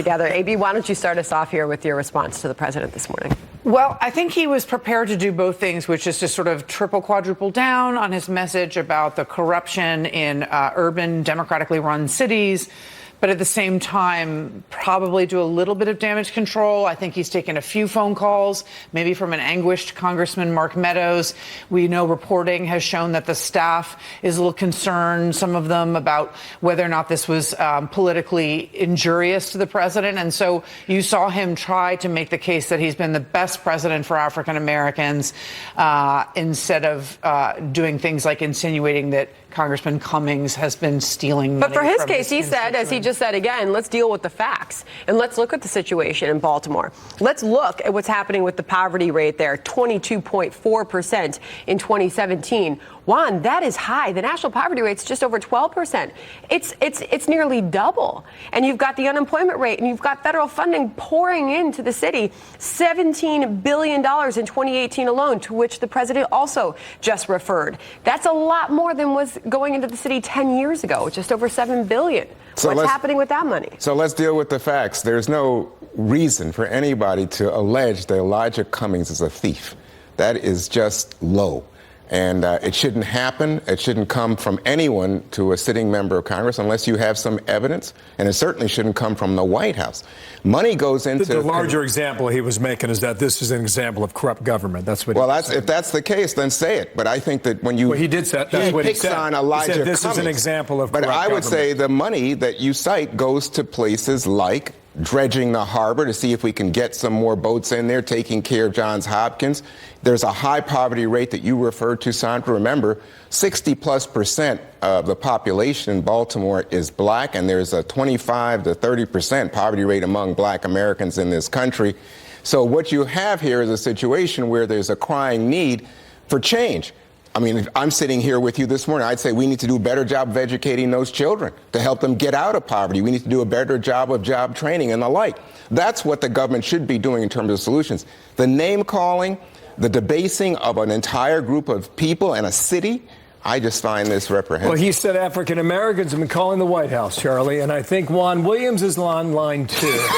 Together. AB, why don't you start us off here with your response to the president this morning? Well, I think he was prepared to do both things, which is to sort of quadruple down on his message about the corruption in urban, democratically run cities, but at the same time, probably do a little bit of damage control. I think he's taken a few phone calls, maybe from an anguished Congressman Mark Meadows. We know reporting has shown that the staff is a little concerned, some of them, about whether or not this was politically injurious to the president. And so you saw him try to make the case that he's been the best president for African Americans, instead of doing things like insinuating that Congressman Cummings has been stealing money. But for his case, he said, as he just said again, let's deal with the facts and let's look at the situation in Baltimore. Let's look at what's happening with the poverty rate there, 22.4% in 2017. Juan, that is high. The national poverty rate's just over 12%. It's nearly double. And you've got the unemployment rate and you've got federal funding pouring into the city, $17 billion in 2018 alone, to which the president also just referred. That's a lot more than was going into the city 10 years ago, just over $7 billion. So what's happening with that money? So let's deal with the facts. There's no reason for anybody to allege that Elijah Cummings is a thief. That is just low. And it shouldn't happen. It shouldn't come from anyone to a sitting member of Congress unless you have some evidence. And it certainly shouldn't come from the White House. Money goes into... The larger example he was making is that this is an example of corrupt government. That's what. Well, if that's the case, then say it. But I think that when you... Well, he did say that's what he said. On Elijah he said this Cummings, is an example of corrupt government. But I would say the money that you cite goes to places like dredging the harbor to see if we can get some more boats in there, taking care of Johns Hopkins. There's a high poverty rate that you referred to, Sandra. Remember, 60+% of the population in Baltimore is black, and there's a 25 to 30% poverty rate among black Americans in this country. So what you have here is a situation where there's a crying need for change. I mean, if I'm sitting here with you this morning, I'd say we need to do a better job of educating those children to help them get out of poverty. We need to do a better job of job training and the like. That's what the government should be doing in terms of solutions. The name calling, the debasing of an entire group of people and a city, I just find this reprehensible. Well, he said African Americans have been calling the White House, Charlie, and I think Juan Williams is on line too.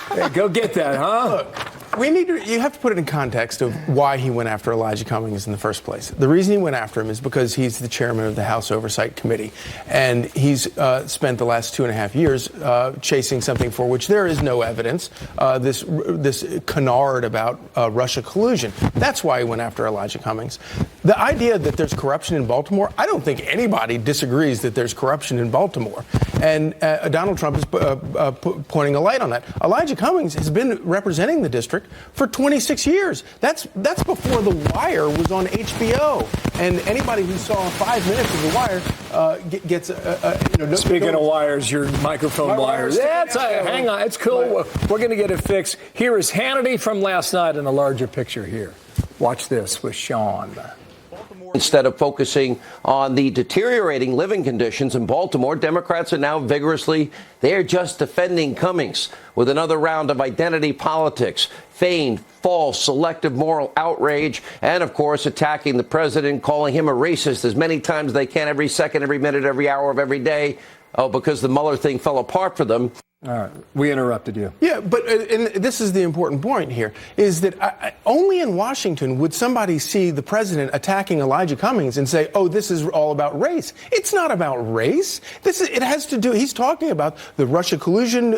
Hey, go get that, huh? Look, you have to put it in context of why he went after Elijah Cummings in the first place. The reason he went after him is because he's the chairman of the House Oversight Committee, and he's spent the last 2.5 years chasing something for which there is no evidence, this canard about Russia collusion. That's why he went after Elijah Cummings. The idea that there's corruption in Baltimore, I don't think anybody disagrees that there's corruption in Baltimore. And Donald Trump is pointing a light on that. Elijah Cummings has been representing the district for 26 years. That's before The Wire was on HBO. And anybody who saw 5 minutes of The Wire gets Speaking of wires, your microphone wires. Hang on, it's cool. We're going to get it fixed. Here is Hannity from last night in a larger picture here. Watch this with Sean. Instead of focusing on the deteriorating living conditions in Baltimore, Democrats are now they're just defending Cummings with another round of identity politics, feigned, false, selective moral outrage, and, of course, attacking the president, calling him a racist as many times as they can, every second, every minute, every hour of every day, because the Mueller thing fell apart for them. All right. We interrupted you. Yeah, but and this is the important point here, is that only in Washington would somebody see the president attacking Elijah Cummings and say, oh, this is all about race. It's not about race. It has to do, he's talking about the Russia collusion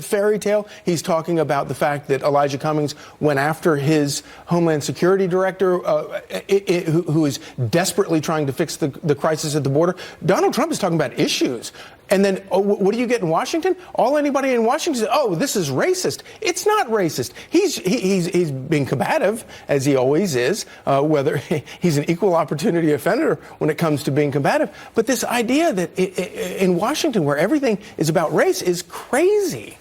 fairy tale. He's talking about the fact that Elijah Cummings went after his Homeland Security director, who is desperately trying to fix the crisis at the border. Donald Trump is talking about issues. And then what do you get in Washington? All anybody in Washington says, oh, this is racist. It's not racist. He's being combative, as he always is, whether he's an equal opportunity offender when it comes to being combative. But this idea that in Washington, where everything is about race, is crazy.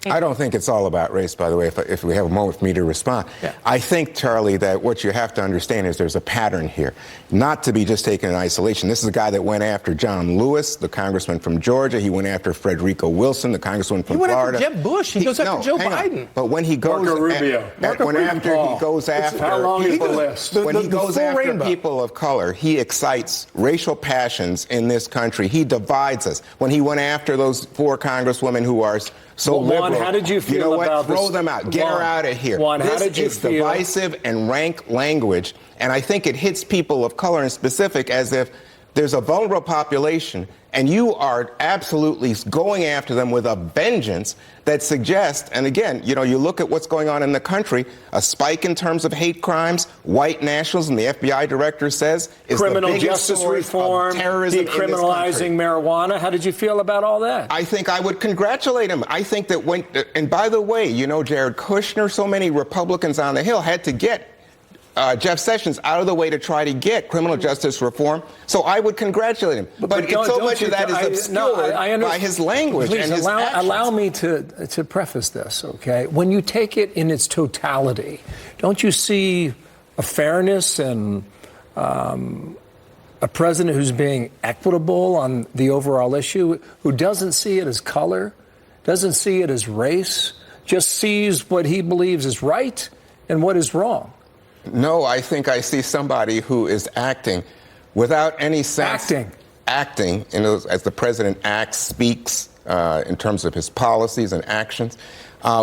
I don't think it's all about race, by the way, if we have a moment for me to respond. Yeah. I think, Charlie, that what you have to understand is there's a pattern here, not to be just taken in isolation. This is a guy that went after John Lewis, the congressman from Georgia. He went after Frederico Wilson, the congressman from Florida. He went after Jeb Bush. He goes after Joe Biden. But when he goes Marco Rubio. He goes after how long is the list? When he goes after people of color, he excites racial passions in this country. He divides us. When he went after those 4 congresswomen who are so Well, liberal. Juan, how did you feel know what? about Throw this? them out. Get her Juan, out of here. Juan, how This did you is feel? divisive and rank language, and I think it hits people of color in specific as if there's a vulnerable population, and you are absolutely going after them with a vengeance that suggests, and again, you know, you look at what's going on in the country, a spike in terms of hate crimes, white nationalism, the FBI director says, is criminal the biggest justice source reform, of terrorism in this country. decriminalizing marijuana. How did you feel about all that? I think I would congratulate him. I think that and by the way, you know, Jared Kushner, so many Republicans on the Hill had to get Jeff Sessions out of the way to try to get criminal justice reform. So I would congratulate him. But so much of that is obscured by his language. Please and his allow me to preface this, okay? When you take it in its totality, don't you see a fairness and a president who's being equitable on the overall issue, who doesn't see it as color, doesn't see it as race, just sees what he believes is right and what is wrong? No, I think I see somebody who is acting without any sense. Acting, you know, as the president acts, speaks in terms of his policies and actions,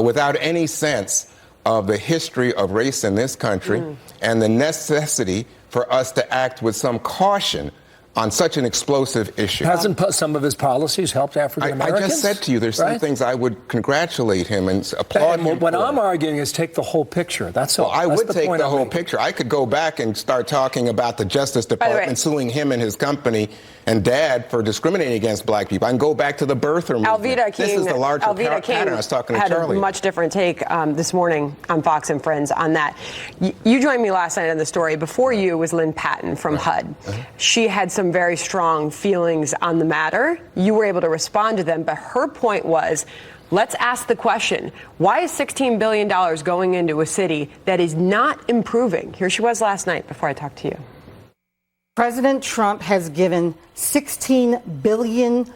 without any sense of the history of race in this country and the necessity for us to act with some caution on such an explosive issue. Hasn't some of his policies helped African Americans? I just said to you, there's some things I would congratulate him and applaud him what for. I'm arguing is take the whole picture. That's all. Well, I That's would take the whole making. picture. I could go back and start talking about the Justice Department suing him and his company and Dad for discriminating against black people. I can go back to the birther movement. Alveda King, this is the larger Alveda King pattern. I was talking to had Charlie. a much different take this morning on Fox and Friends on that. You joined me last night on the story. Before you was Lynn Patton from HUD. She had some very strong feelings on the matter. You were able to respond to them, but her point was, let's ask the question, why is $16 billion going into a city that is not improving? Here she was last night before I talked to you. President Trump has given $16 billion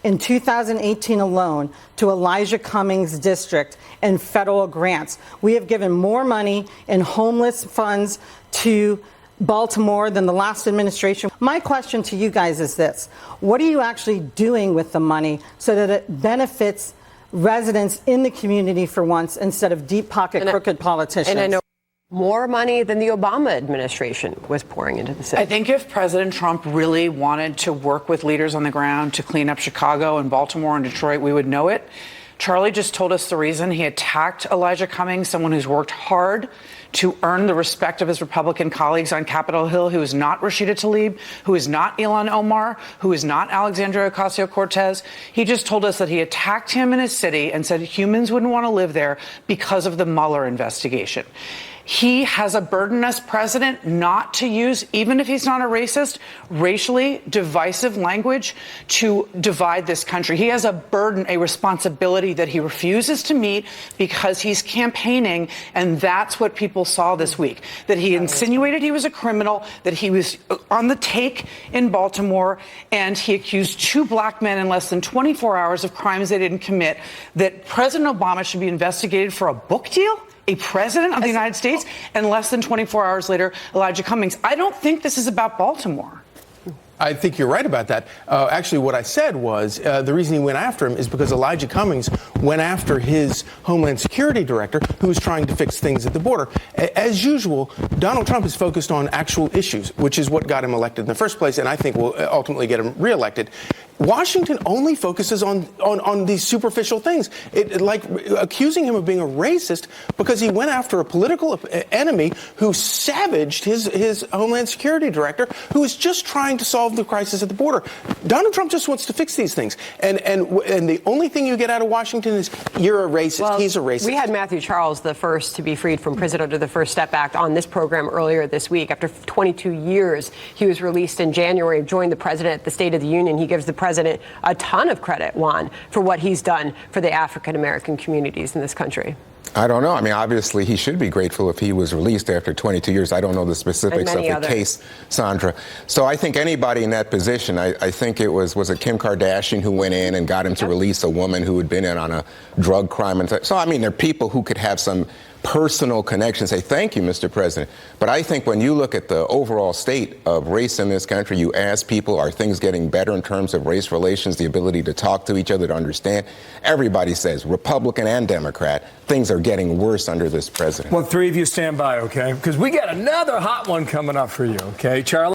in 2018 alone to Elijah Cummings District and federal grants. We have given more money in homeless funds to Baltimore than the last administration. My question to you guys is this. What are you actually doing with the money so that it benefits residents in the community for once instead of deep pocket crooked politicians? And I know more money than the Obama administration was pouring into the city. I think if President Trump really wanted to work with leaders on the ground to clean up Chicago and Baltimore and Detroit, we would know it. Charlie just told us the reason he attacked Elijah Cummings, someone who's worked hard to earn the respect of his Republican colleagues on Capitol Hill, who is not Rashida Tlaib, who is not Ilhan Omar, who is not Alexandria Ocasio-Cortez. He just told us that he attacked him in his city and said humans wouldn't want to live there because of the Mueller investigation. He has a burden as president not to use, even if he's not a racist, racially divisive language to divide this country. He has a burden, a responsibility that he refuses to meet because he's campaigning, and that's what people saw this week. That he insinuated he was a criminal, that he was on the take in Baltimore, and he accused two black men in less than 24 hours of crimes they didn't commit, that President Obama should be investigated for a book deal? A president of the United States, and less than 24 hours later, Elijah Cummings. I don't think this is about Baltimore. I think you're right about that. Actually, what I said was the reason he went after him is because Elijah Cummings went after his Homeland Security director, who was trying to fix things at the border. As usual, Donald Trump is focused on actual issues, which is what got him elected in the first place, and I think will ultimately get him reelected. Washington only focuses on these superficial things, like accusing him of being a racist because he went after a political enemy who savaged his Homeland Security director, who is just trying to solve the crisis at the border. Donald Trump just wants to fix these things, and the only thing you get out of Washington is you're a racist. Well, he's a racist. We had Matthew Charles, the first to be freed from prison under the First Step Act, on this program earlier this week. After 22 years, he was released in January, joined the president at the State of the Union. He gives the president a ton of credit, Juan, for what he's done for the African-American communities in this country. I don't know. I mean, obviously, he should be grateful if he was released after 22 years. I don't know the specifics of the case, Sandra. So I think anybody in that position, I think it was it Kim Kardashian who went in and got him to release a woman who had been in on a drug crime? And so, I mean, there are people who could have some personal connection, say, thank you, Mr. President. But I think when you look at the overall state of race in this country, you ask people, are things getting better in terms of race relations, the ability to talk to each other, to understand? Everybody says, Republican and Democrat, things are getting worse under this president. Well, three of you stand by, okay? Because we got another hot one coming up for you, okay? Charlie?